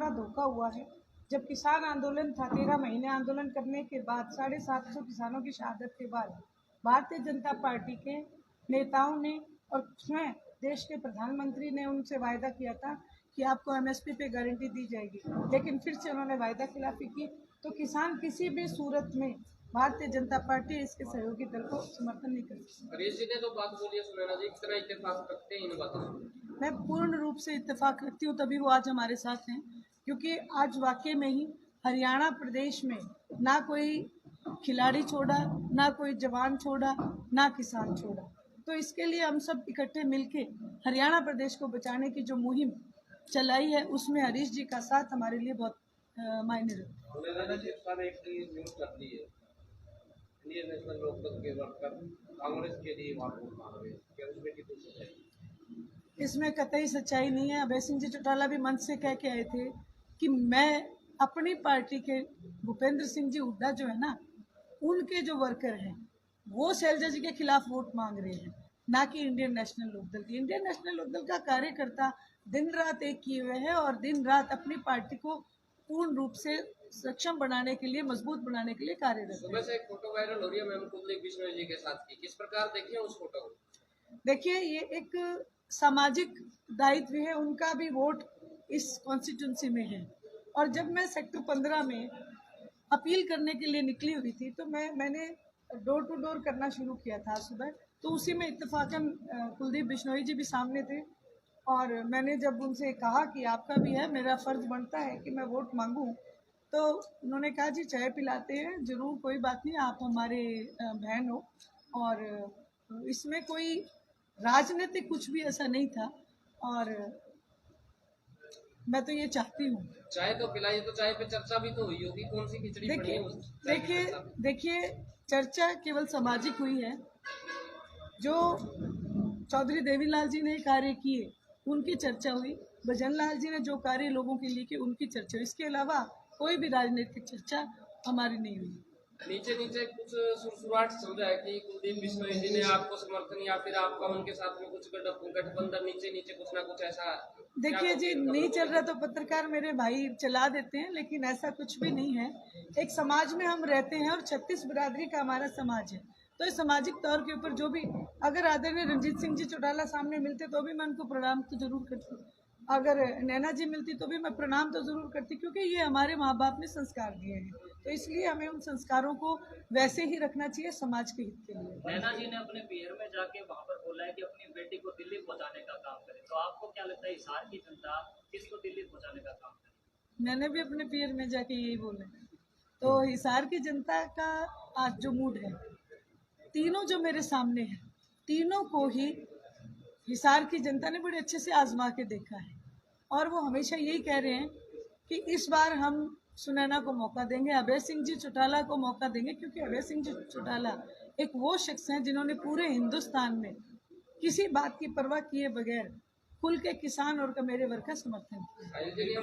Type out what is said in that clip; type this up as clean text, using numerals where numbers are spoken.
बड़ा धोखा हुआ है। जब किसान आंदोलन था, 13 महीने आंदोलन करने के बाद 750 किसानों की शहादत के बाद भारतीय जनता पार्टी के नेताओं ने और स्वयं देश के प्रधानमंत्री ने उनसे वायदा किया था कि आपको एमएसपी पे गारंटी दी जाएगी, लेकिन फिर से उन्होंने वायदा खिलाफी की। तो किसान किसी भी सूरत में भारतीय जनता पार्टी इसके सहयोगी दल को समर्थन नहीं करती। हरीश जी ने तो बात बोली है, सुनैना जी कितना इत्तेफाक रखते हैं इन बातों से? मैं पूर्ण रूप से इत्तेफाक रखती हूँ, तभी वो आज हमारे साथ हैं, क्योंकि आज वाकई में ही हरियाणा प्रदेश में ना कोई खिलाड़ी छोड़ा, ना कोई जवान छोड़ा, ना किसान छोड़ा। तो इसके लिए हम सब इकट्ठे मिलके हरियाणा प्रदेश को बचाने की जो मुहिम चलाई है, उसमें हरीश जी का साथ हमारे लिए बहुत मायने रखता है। एक न्यूज़ कर दी है, इंडियन नेशनल लोकदल के वर्कर कांग्रेस के लिए वोट मांग रहे हैं, क्या उसमें कितनी सच्चाई है? इसमें कतई सच्चाई नहीं है। अभय सिंह जी चौटाला भी मंच से कह के आए थे कि मैं अपनी पार्टी के भूपेंद्र सिंह जी हुड्डा जो है ना, उनके जो वर्कर हैं वो शैलजा जी के खिलाफ वोट मांग रहे हैं, ना कि इंडियन नेशनल लोकदल की। इंडियन नेशनल लोकदल का कार्यकर्ता दिन रात एक किए हुए हैं और दिन रात अपनी पार्टी को पूर्ण रूप से सक्षम बनाने के लिए, मजबूत बनाने के लिए कार्यरत है। सुबह से एक फोटो वायरल हो रही है मैम कुलदीप बिश्नोई जी के साथ की, किस प्रकार देखें उस फोटो को? देखिए, ये एक सामाजिक दायित्व है, उनका भी वोट इस कॉन्स्टिट्यूंसी में है। और जब मैं सेक्टर 15 में अपील करने के लिए निकली हुई थी, तो मैंने डोर टू डोर करना शुरू किया था सुबह। तो उसी में इत्तेफाकन कुलदीप बिश्नोई जी भी सामने थे और मैंने जब उनसे कहा कि आपका भी है, मेरा फर्ज बनता है कि मैं वोट मांगूं, तो उन्होंने कहा जी चाय पिलाते हैं, जरूर, कोई बात नहीं, आप हमारे बहन हो। और इसमें कोई राजनीतिक कुछ भी ऐसा नहीं था। और मैं तो ये चाहती हूँ, चाय तो पिलाई, तो चाय पे चर्चा भी तो हुई होगी, कौन सी खिचड़ी पड़ी है? देखिए चर्चा केवल सामाजिक हुई है। जो चौधरी देवीलाल जी ने कार्य किए उनकी चर्चा हुई, भजन लाल जी ने जो कार्य लोगों के लिए किए उनकी चर्चा हुई। इसके अलावा कोई भी राजनीतिक चर्चा हमारी नहीं हुई। नीचे नीचे कुछ सुरसुराहट चल रहा है कि कुलदीप बिश्नोई जी ने आपको समर्थन या फिर आपका उनके साथ में कुछ गठबंधन, नीचे नीचे कुछ ना कुछ ऐसा। देखिए जी, नहीं चल रहा तो पत्रकार मेरे भाई चला देते हैं, लेकिन ऐसा कुछ भी नहीं है। एक समाज में हम रहते हैं और 36 बिरादरी का हमारा समाज है, तो इस सामाजिक तौर के ऊपर जो भी, अगर आदरणीय रणजीत सिंह जी चौटाला सामने मिलते तो भी मैं उनको प्रणाम तो जरूर करती, अगर नैना जी मिलती तो भी मैं प्रणाम तो जरूर करती, क्योंकि ये हमारे माँ बाप ने संस्कार दिए हैं, तो इसलिए हमें उन संस्कारों को वैसे ही रखना चाहिए समाज के हित के लिए। नैना जी ने अपने पीर में जाके वहाँ पर बोला है कि अपनी बेटी को दिल्ली पहुँचाने का काम करें, तो आपको क्या लगता है हिसार की जनता किसको दिल्ली पहुँचाने का काम करे? मैंने भी अपने पीर में जाके यही बोला। तो हिसार की जनता का आज जो मूड है, तीनों जो मेरे सामने हैं, तीनों को ही हिसार की जनता ने बड़े अच्छे से आजमा के देखा है और वो हमेशा यही कह रहे हैं कि इस बार हम सुनैना को मौका देंगे, अभय सिंह जी चौटाला को मौका देंगे, क्योंकि अभय सिंह जी चौटाला एक वो शख्स हैं जिन्होंने पूरे हिंदुस्तान में किसी बात की परवाह किए बगैर खुल के किसान और मेरे वर्ग का समर्थन किया।